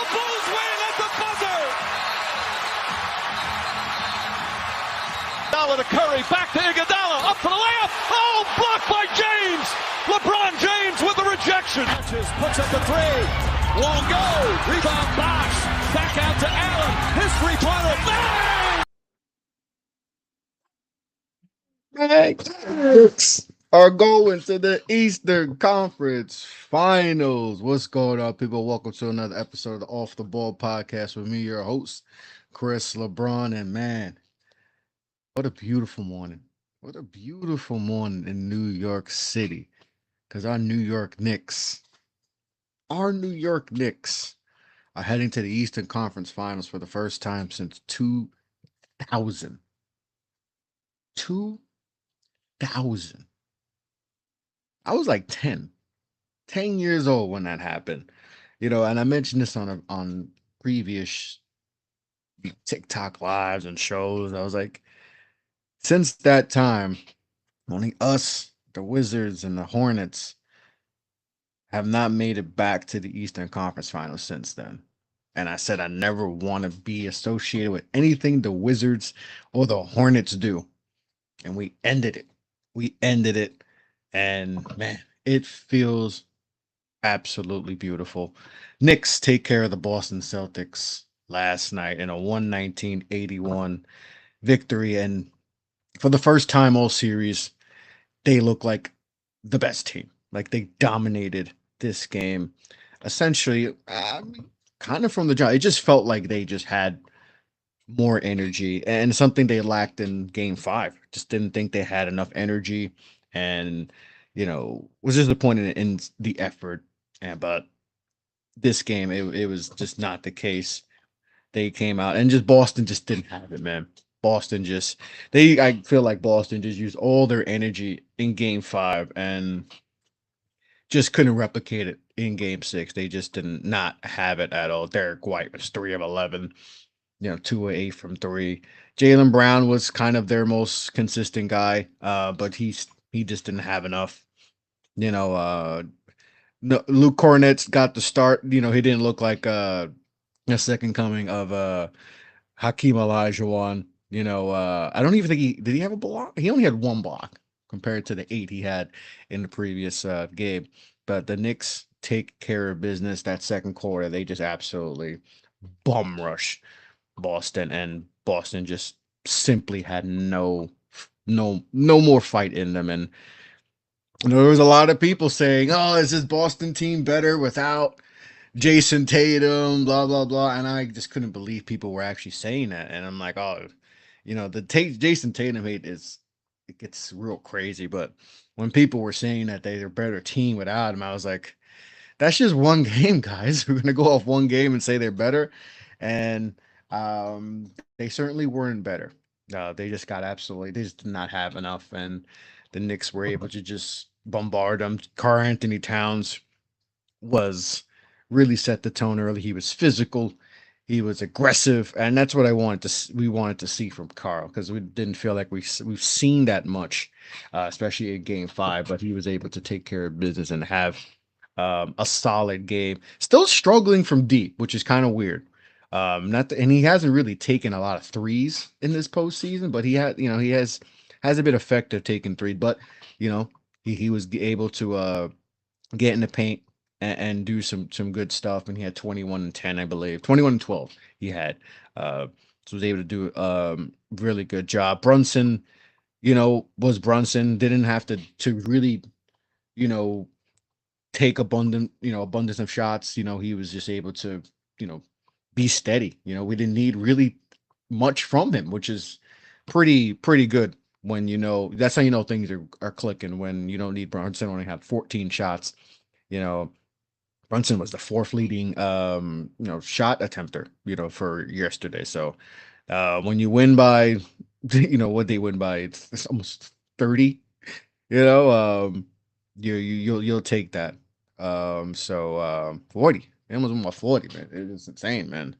The Bulls win at the buzzer. Iguodala to Curry, back to Iguodala, up for the layup. Oh, blocked by James. LeBron James with the rejection. Puts up the three. Won't go. Rebound Box. Back out to Allen. His three-pointer. Bang! Knicks are going to the Eastern Conference Finals. What's going on, people? Welcome to another episode of the Off the Ball podcast with me, your host, Chris LeBron. And man, what a beautiful morning. What a beautiful morning in New York City. Because our New York Knicks are heading to the Eastern Conference Finals for the first time since 2000. 2000. I was like 10 years old when that happened. And I mentioned this on previous TikTok lives and shows. I was like, since that time, only us, the Wizards and the Hornets have not made it back to the Eastern Conference Finals since then. And I said I never want to be associated with anything the Wizards or the Hornets do. And we ended it. And man, it feels absolutely beautiful. Knicks take care of the Boston Celtics last night in a 119-81 victory. And for the first time all series, they look like the best team. Like they dominated this game. Essentially, kind of from the jump. It just felt like they just had more energy and something they lacked in game 5. Just didn't think they had enough energy and was disappointed in the effort. But this game, it was just not the case. They came out and just Boston just didn't have it, man. I feel like Boston just used all their energy in game 5 and just couldn't replicate it in game 6. They just did not have it at all. Derek White was 3 of 11. 2 of 8 from 3. Jaylen Brown was kind of their most consistent guy, but he just didn't have enough. No, Luke Cornett's got the start. He didn't look like a second coming of Hakeem Olajuwon. I don't even think did he have a block? He only had one block compared to the 8 he had in the previous game. But the Knicks take care of business that second quarter. They just absolutely bum rush Boston, and Boston just simply had no more fight in them. And there was a lot of people saying, "Oh, is this Boston team better without Jason Tatum?" Blah blah blah, and I just couldn't believe people were actually saying that. And I'm like, "Oh, the Jason Tatum hate it gets real crazy." But when people were saying that they're a better team without him, I was like, "That's just one game, guys. We're gonna go off one game and say they're better," and they certainly weren't better. They just did not have enough, and the Knicks were able to just bombard them. Karl Anthony Towns was really set the tone early. He was physical, he was aggressive, and that's what we wanted to see from Karl, because we didn't feel like we've seen that much, especially in Game 5. But he was able to take care of business and have a solid game. Still struggling from deep, which is kind of weird. And he hasn't really taken a lot of threes in this postseason, but he has been effective taking three. But he was able to get in the paint and do some good stuff. And he had 21 and 10, I believe, 21 and 12. He had so was able to do really good job. Brunson, was Brunson, didn't have to really take abundance of shots. He was just able to be steady. We didn't need really much from him, which is pretty good when that's how things are clicking, when you don't need Brunson only have 14 shots. Brunson was the 4th leading shot attempter, for yesterday. So when you win by what they win by, it's almost 30, you'll take that. 40. It almost went by 40, man. It's insane, man.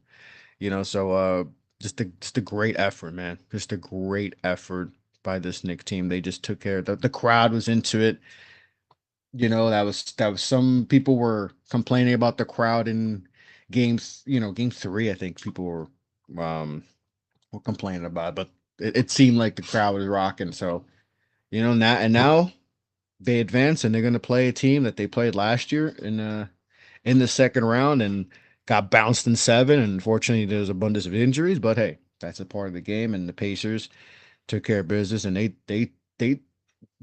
So just a great effort, man. Just a great effort by this Knicks team. They just took care of the crowd was into it. That was some people were complaining about the crowd in game 3, I think people were complaining about it, but it seemed like the crowd was rocking. So, now they advance and they're going to play a team that they played last year in the second round and got bounced in 7. And unfortunately, there's abundance of injuries, but hey, that's a part of the game. And the Pacers took care of business, and they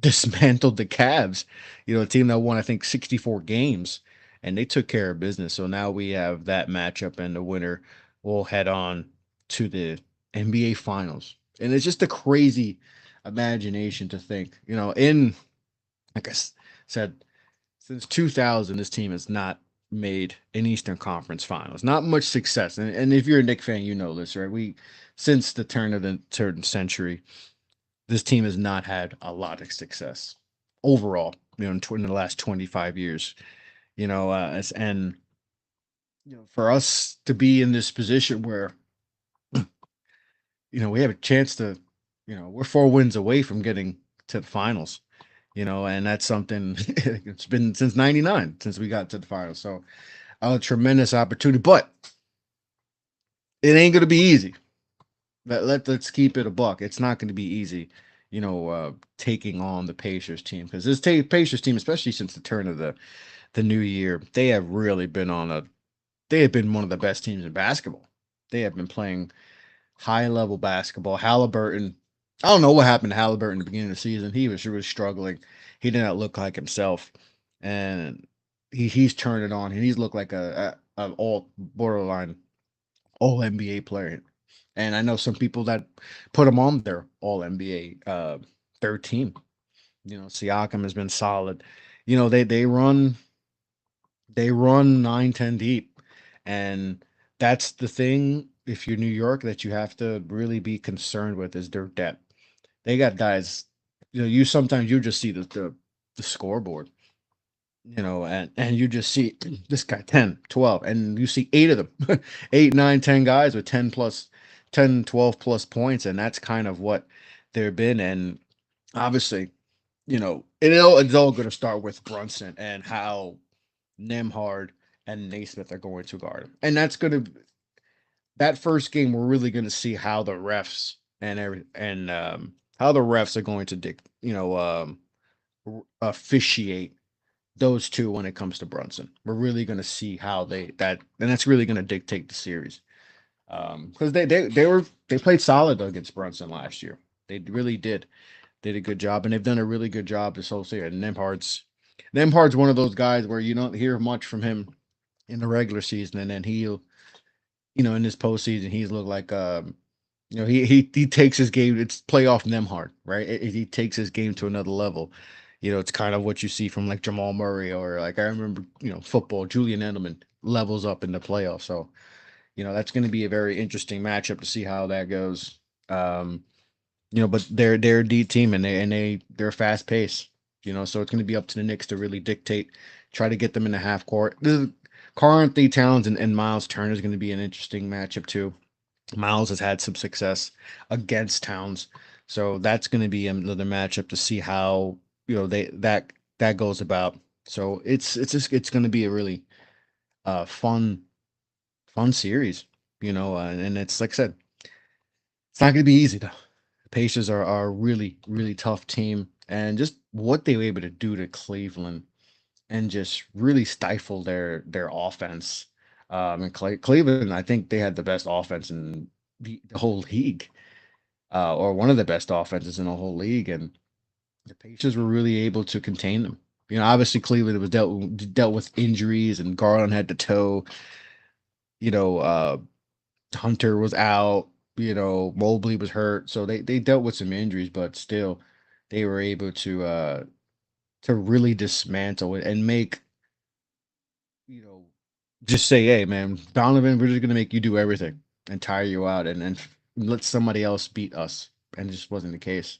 dismantled the Cavs, a team that won, I think, 64 games, and they took care of business. So now we have that matchup, and the winner will head on to the NBA Finals. And it's just a crazy imagination to think, like said, since 2000, this team has not made an Eastern Conference Finals. Not much success. And if you're a Knicks fan, you know this, right? Since the turn of the third century, this team has not had a lot of success overall, in the last 25 years. And for us to be in this position where we have a chance to, we're 4 wins away from getting to the finals, and that's something it's been since 99 since we got to the finals. So a tremendous opportunity, but it ain't going to be easy. Let's keep it a buck. It's not going to be easy, taking on the Pacers team, because this Pacers team, especially since the turn of the new year, they have really been they have been one of the best teams in basketball. They have been playing high level basketball. Halliburton, I don't know what happened to Halliburton at the beginning of the season. He was really struggling. He did not look like himself, and he's turned it on, and he's looked like a all borderline all NBA player. And I know some people that put him on their all NBA third team. Siakam has been solid. They run 9-10 deep. And that's the thing, if you're New York, that you have to really be concerned with, is their depth. They got guys, you sometimes you just see the scoreboard, and you just see this guy 10, 12, and you see 8 of them, 8, 9, 10 guys with 10 plus 10, 12 plus points, and that's kind of what they've been. And obviously, it's all going to start with Brunson and how Nemhard and Naismith are going to guard him. And that first game, we're really going to see how the refs how the refs are going to officiate those two when it comes to Brunson. We're really going to see how and that's really going to dictate the series. Because they played solid against Brunson last year. They really did a good job, and they've done a really good job this whole series. And Nemhard's one of those guys where you don't hear much from him in the regular season, and then he'll, in this postseason, he's looked like he takes his game. It's playoff Nemhard, right? He takes his game to another level. It's kind of what you see from like Jamal Murray, or like I remember, football, Julian Edelman levels up in the playoffs. So, that's going to be a very interesting matchup to see how that goes. But they're a D team, and they're fast paced. So it's going to be up to the Knicks to really dictate, try to get them in the half court. Karl Anthony Towns and Miles Turner is going to be an interesting matchup too. Miles has had some success against Towns, so that's going to be another matchup to see how that goes about. So it's going to be a really fun series, and it's like I said, it's not going to be easy though. The Pacers are a really, really tough team, and just what they were able to do to Cleveland and just really stifle their offense. And Cleveland, I think they had the best offense in the whole league, or one of the best offenses in the whole league, and the Pacers were really able to contain them. Obviously Cleveland was dealt with injuries, and Garland had to toe. Hunter was out. Mobley was hurt, so they dealt with some injuries, but still, they were able to really dismantle it and make, just say, hey man, Donovan, we're just gonna make you do everything and tire you out, and let somebody else beat us. And it just wasn't the case.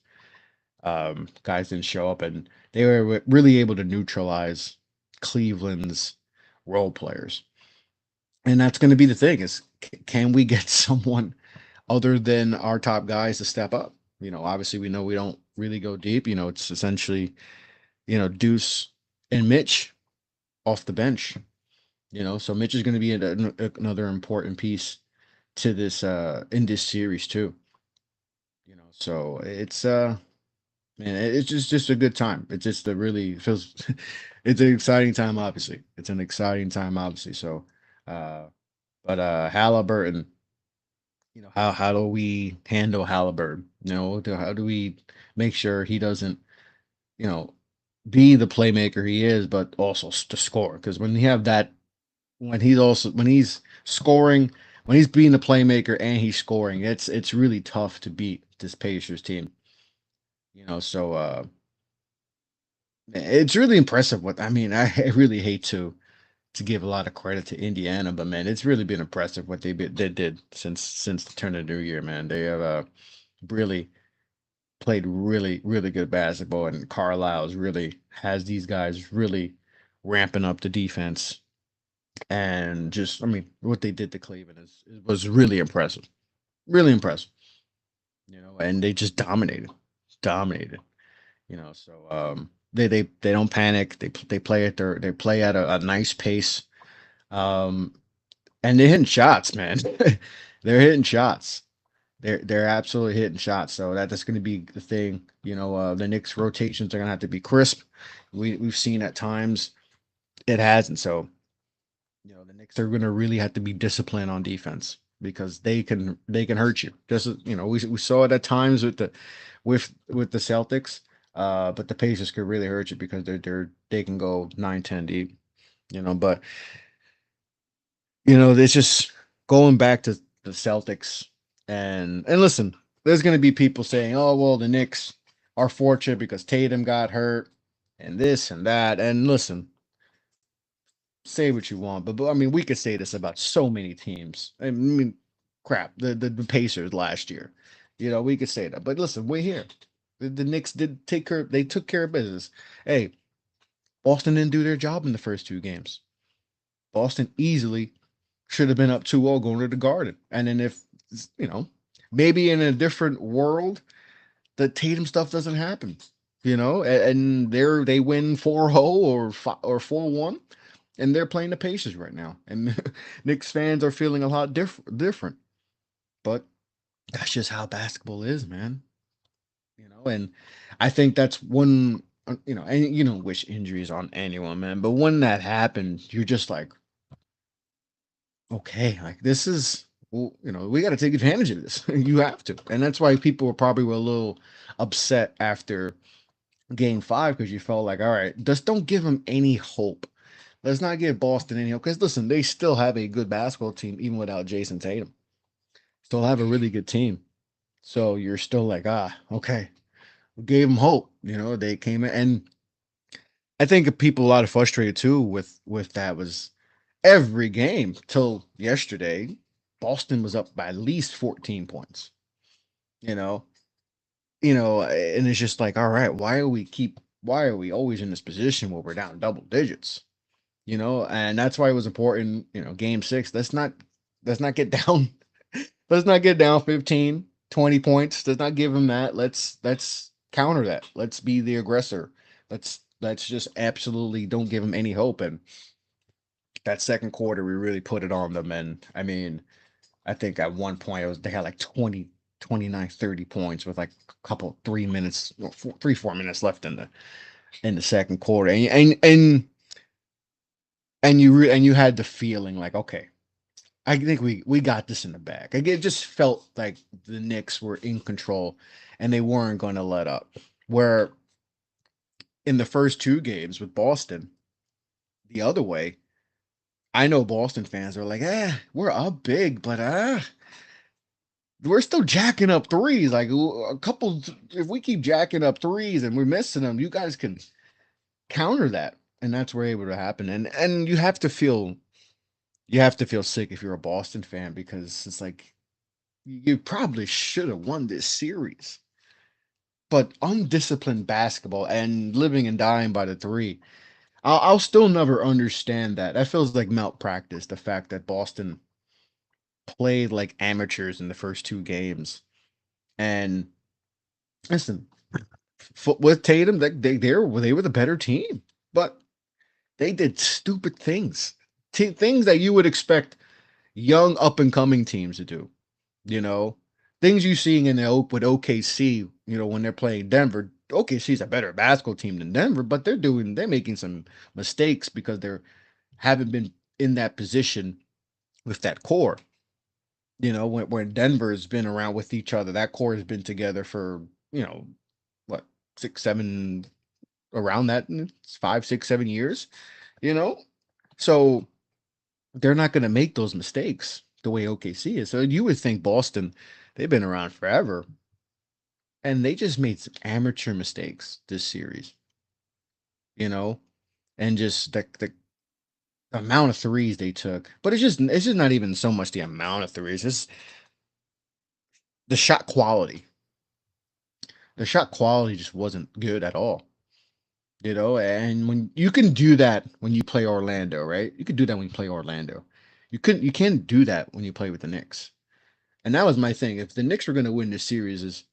Guys didn't show up, and they were really able to neutralize Cleveland's role players. And that's going to be the thing, is can we get someone other than our top guys to step up? Obviously we know we don't really go deep. It's essentially, Deuce and Mitch off the bench. So Mitch is going to be another important piece to this in this series too. So it's man, it's just a good time. It's just a really feels it's an exciting time, obviously. It's an exciting time, obviously. So uh but Halliburton, how do we handle Halliburton? How do we make sure he doesn't, you know, be the playmaker he is, but also to score? Because when you have that, when he's scoring, when he's being the playmaker and he's scoring, it's really tough to beat this Pacers team. So it's really impressive. What I mean, I really hate to give a lot of credit to Indiana, but man, it's really been impressive what they did since the turn of the new year. Man, they have really played really good basketball, and Carlisle's really has these guys really ramping up the defense, and just I mean what they did to Cleveland was really impressive, really impressive. And they just dominated. So they don't panic. They play they play at a nice pace. Um, and they're hitting shots, man. They're hitting shots. They're absolutely hitting shots. So that's going to be the thing. The Knicks rotations are going to have to be crisp. We've seen at times it hasn't. So the Knicks are going to really have to be disciplined on defense because they can hurt you. Just we saw it at times with the Celtics. But the Pacers could really hurt you because they can go 9-10 deep. But it's just going back to the Celtics and listen, there's going to be people saying, "Oh, well, the Knicks are fortunate because Tatum got hurt and this and that." And listen, say what you want, but I mean, we could say this about so many teams. I mean, crap, the Pacers last year. We could say that. But listen, we're here. The Knicks did take care. They took care of business. Hey, Boston didn't do their job in the first two games. Boston easily should have been up 2-0 going to the Garden. And then if you know, maybe in a different world, the Tatum stuff doesn't happen. And they win 4-0 or 4-1, and they're playing the Pacers right now. And Knicks fans are feeling a lot different. But that's just how basketball is, man. And I think that's one. And you don't wish injuries on anyone, man. But when that happens, you're just like, okay, like this is, well, we got to take advantage of this. You have to, and that's why people were a little upset after Game 5 because you felt like, all right, just don't give them any hope. Let's not give Boston any hope because listen, they still have a good basketball team even without Jason Tatum. Still have a really good team. So you're still like, okay, we gave them hope. They came in, and I think people a lot of frustrated too with that was every game till yesterday, Boston was up by at least 14 points. You know, and it's just like, all right, why are we always in this position where we're down double digits? And that's why it was important, game 6, let's not get down let's not get down 15, 20 points. Let's not give them that. Let's counter that. Let's be the aggressor. Let's just absolutely don't give them any hope. And that second quarter, we really put it on them. And I mean, I think at one point they had like 20, 29, 30 points with like a couple 3 minutes, 3-4 minutes left in the second quarter. And you had the feeling like, okay, I think we got this in the bag. Like, it just felt like the Knicks were in control and they weren't going to let up. Where in the first two games with Boston, the other way, I know Boston fans are like, we're up big, but we're still jacking up threes. Like a couple, if we keep jacking up threes and we're missing them, you guys can counter that, and that's where able to happen. And you have to feel sick if you're a Boston fan because it's like you probably should have won this series. But undisciplined basketball and living and dying by the three, I'll still never understand that. That feels like malpractice. The fact that Boston played like amateurs in the first two games. And listen, with Tatum, they were the better team, but they did stupid things. things that you would expect young up and coming teams to do. You know, things you seeing in the with OKC. You know, when they're playing Denver, OKC is a better basketball team than Denver, but they're making some mistakes because they're haven't been in that position with that core. You know, when Denver's been around with each other, that core has been together for, you know, what, 6, 7, around that, 5, 6, 7 years, you know? So they're not going to make those mistakes the way OKC is. So you would think Boston, they've been around forever, and they just made some amateur mistakes this series, you know, and just the amount of threes they took. But it's just not even so much the amount of threes. It's the shot quality. The shot quality just wasn't good at all. You know, and when you can do that when you play Orlando, right? You can do that when you play Orlando. You can't do that when you play with the Knicks. And that was my thing. If the Knicks were going to win this series, is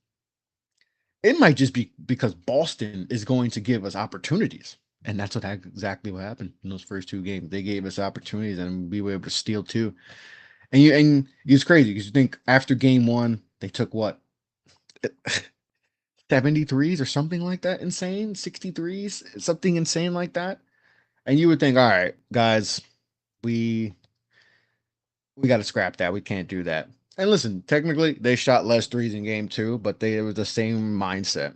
it might just be because Boston is going to give us opportunities. And that's exactly what happened in those first two games. They gave us opportunities and we were able to steal two. And it's crazy because you think after game one, they took what? 73s or something like that, insane 63s, something insane like that. And you would think, all right, guys, we we got to scrap that. We can't do that. And listen, technically, they shot less threes in game two, but it was the same mindset.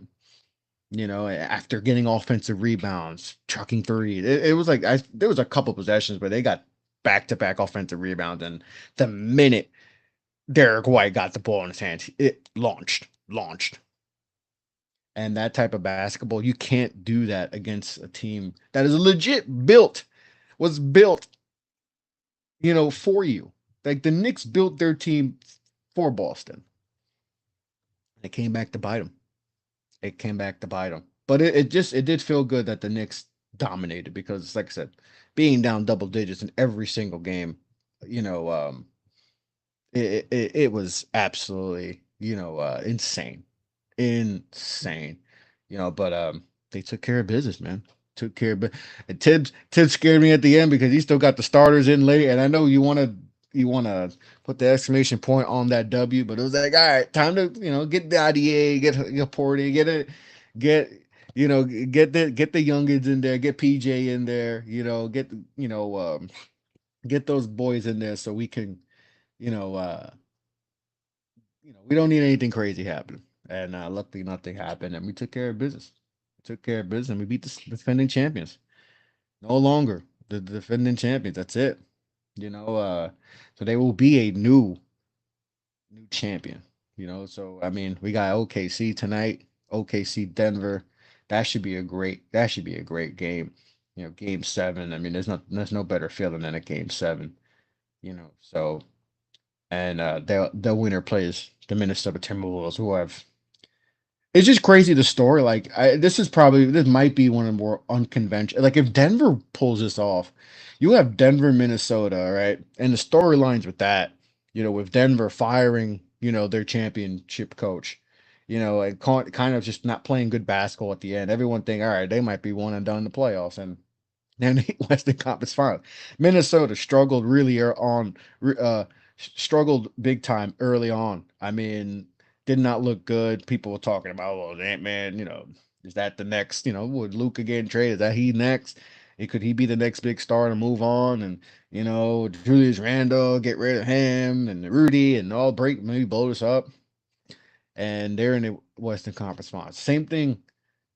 You know, after getting offensive rebounds, chucking threes, it was like there was a couple possessions where they got back to back offensive rebounds, and the minute Derek White got the ball in his hands, it launched. And that type of basketball, you can't do that against a team that is legit was built, you know, for you. Like the Knicks built their team for Boston. It came back to bite them. It came back to bite them. But it did feel good that the Knicks dominated because, like I said, being down double digits in every single game, you know, it was absolutely, you know, insane, you know. But they took care of business, man. Took care of and Tibbs scared me at the end because he still got the starters in late, and I know you want to put the exclamation point on that W, but it was like, all right, time to, you know, get the IDA, get Porty, get you know, get the youngins in there, get PJ in there, you know, get those boys in there so we can, you know, we don't need anything crazy happening. And luckily, nothing happened, and we took care of business. We took care of business, and we beat the defending champions. No longer the defending champions. That's it. You know, so they will be a new champion. You know, so I mean, we got OKC tonight. OKC Denver. That should be a great game. You know, game seven. I mean, there's no better feeling than a game seven. You know, so and the winner plays the Minnesota Timberwolves, who have it's just crazy the story. Like this might be one of the more unconventional. Like if Denver pulls this off, you have Denver, Minnesota, right? And the storylines with that, you know, with Denver firing, you know, their championship coach, you know, and kind of just not playing good basketball at the end. Everyone think, all right, they might be one and done in the playoffs, and then the Western Conference Final. Minnesota struggled really struggled big time early on. I mean, did not look good. People were talking about, well, Ant Man, you know, is that the next, you know, would Luka get traded? Is that he next? Could he be the next big star to move on? And, you know, Julius Randle, get rid of him and Rudy and all break, maybe blow this up. And they're in the Western Conference Finals. Same thing,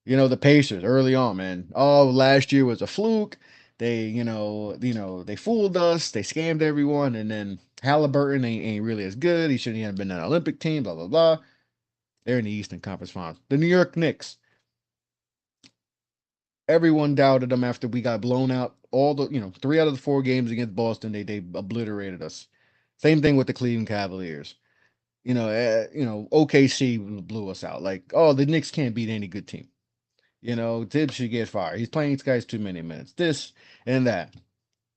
you know, the Pacers early on, man. Oh, last year was a fluke. They, they fooled us. They scammed everyone, and then Halliburton ain't really as good. He shouldn't have been on an Olympic team. Blah blah blah. They're in the Eastern Conference Finals. The New York Knicks. Everyone doubted them after we got blown out. All the 3 out of the 4 games against Boston, they obliterated us. Same thing with the Cleveland Cavaliers. OKC blew us out. Like, oh, the Knicks can't beat any good team. You know, Tibbs should get fired. He's playing these guys too many minutes. This and that.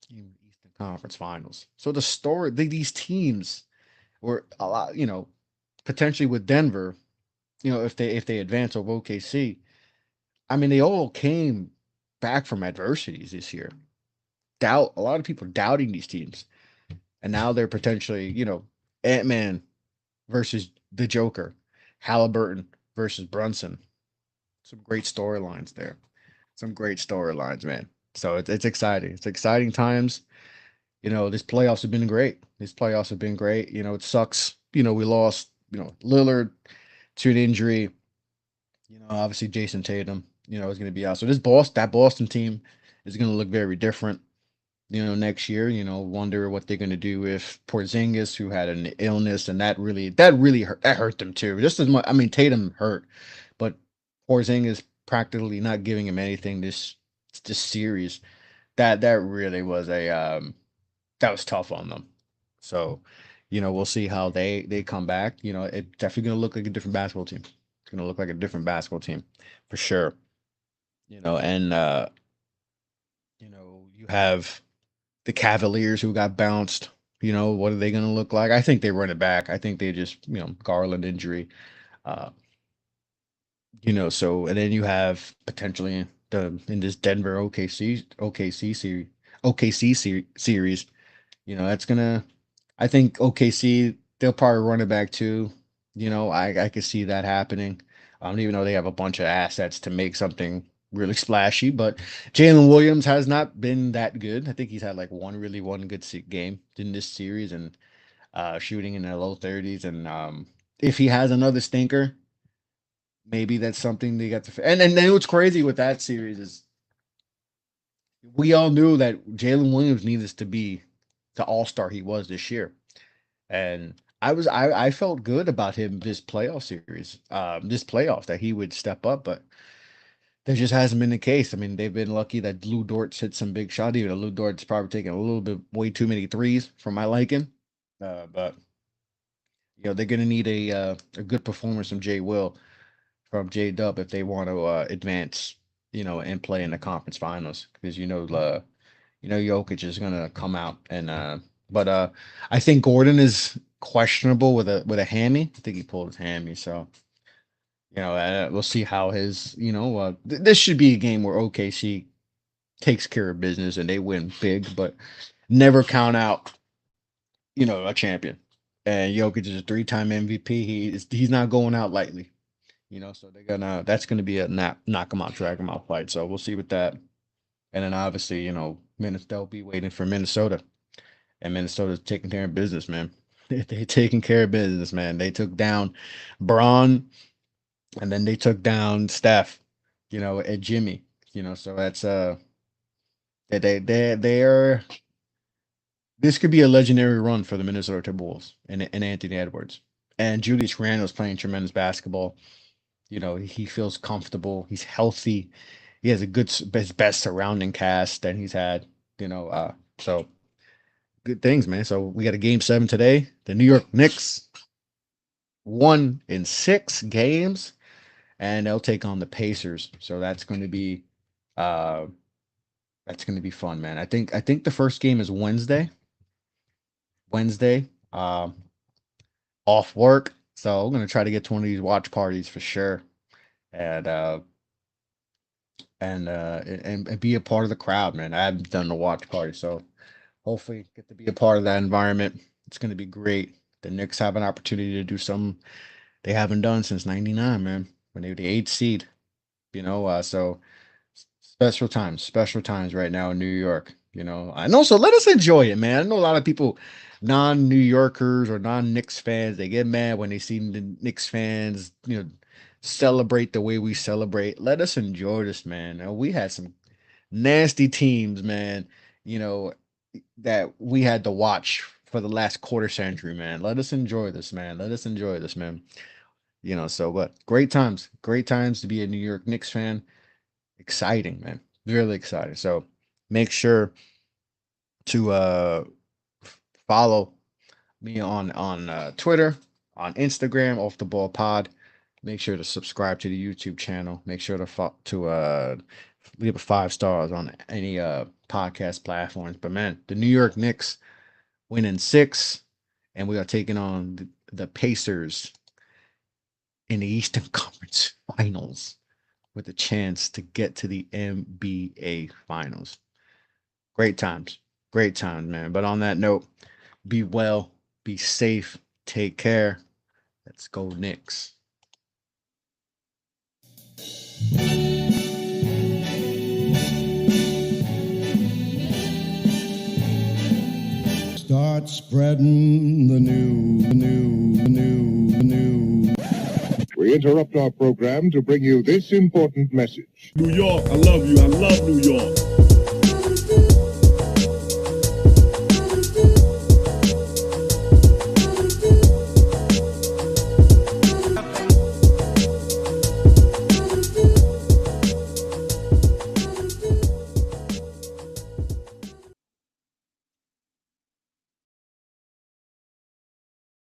Eastern Conference Finals. So the story, these teams were a lot, potentially with Denver, if they advance over OKC. I mean, they all came back from adversities this year. a lot of people doubting these teams, and now they're potentially, Ant-Man versus the Joker, Halliburton versus Brunson. Some great storylines there. Some great storylines, man. So it's exciting. It's exciting times. This playoffs have been great. These playoffs have been great. It sucks. We lost, Lillard to an injury. Obviously Jason Tatum, is going to be out. So that Boston team is going to look very different, next year. Wonder what they're going to do with Porzingis, who had an illness, and that really hurt them too. Just as much. I mean, Tatum hurt, but Porzingis practically not giving him anything this series. That really was that was tough on them. So, we'll see how they come back. It's definitely going to look like a different basketball team. It's going to look like a different basketball team for sure. And you have the Cavaliers who got bounced. What are they going to look like? I think they run it back. I think they just, Garland injury. Uh, so and then you have potentially in this Denver OKC series. That's gonna. I think OKC they'll probably run it back too. I could see that happening. I don't even know they have a bunch of assets to make something really splashy, but Jalen Williams has not been that good. I think he's had like one good game in this series and shooting in the low 30s. And if he has another stinker, maybe that's something they got to. And then what's crazy with that series is we all knew that Jalen Williams needed to be the all-star he was this year. And I felt good about him this playoff series, this playoff that he would step up, but that just hasn't been the case. I mean, they've been lucky that Lou Dort's hit some big shot. Even though Lou Dort's probably taking a little bit way too many threes for my liking. But they're gonna need a good performance from J Dub if they want to advance, and play in the conference finals because Jokic is gonna come out and but I think Gordon is questionable with a hammy. I think he pulled his hammy, so we'll see how his this should be a game where OKC takes care of business and they win big, but never count out a champion. And Jokic is a 3-time MVP. He's not going out lightly. So that's gonna be a knock him out, drag him out fight. So we'll see with that. And then obviously, they'll be waiting for Minnesota. And Minnesota's taking care of business, man. They taking care of business, man. They took down Braun, and then they took down Steph, and Jimmy. So that's they're this could be a legendary run for the Minnesota Bulls and Anthony Edwards. And Julius Randle's playing tremendous basketball. He feels comfortable. He's healthy. He has his best surrounding cast that he's had. So good things, man. So we got a game 7 today. The New York Knicks won in 6 games, and they'll take on the Pacers. So that's going to be fun, man. I think the first game is Wednesday. Off work. So I'm gonna try to get to one of these watch parties for sure, and and be a part of the crowd, man. I haven't done the watch party, so hopefully get to be a part of that environment. It's gonna be great. The Knicks have an opportunity to do something they haven't done since '99, man, when they were the 8th seed. So special times right now in New York. And also let us enjoy it, man. I know a lot of people, non-New Yorkers or non-Knicks fans, they get mad when they see the Knicks fans, celebrate the way we celebrate. Let us enjoy this, man. Now, we had some nasty teams, man, that we had to watch for the last quarter century, man. Let us enjoy this, man. Let us enjoy this, man. But great times to be a New York Knicks fan. Exciting, man. Really exciting. So make sure to follow me on Twitter, on Instagram, Off the Ball Pod. Make sure to subscribe to the YouTube channel. Make sure to leave a 5 stars on any podcast platforms. But man, the New York Knicks win in 6, and we are taking on the Pacers in the Eastern Conference Finals with a chance to get to the NBA Finals. Great times, man. But on that note, be well, be safe, take care. Let's go Knicks. Start spreading the news. We interrupt our program to bring you this important message. New York, I love you. I love New York.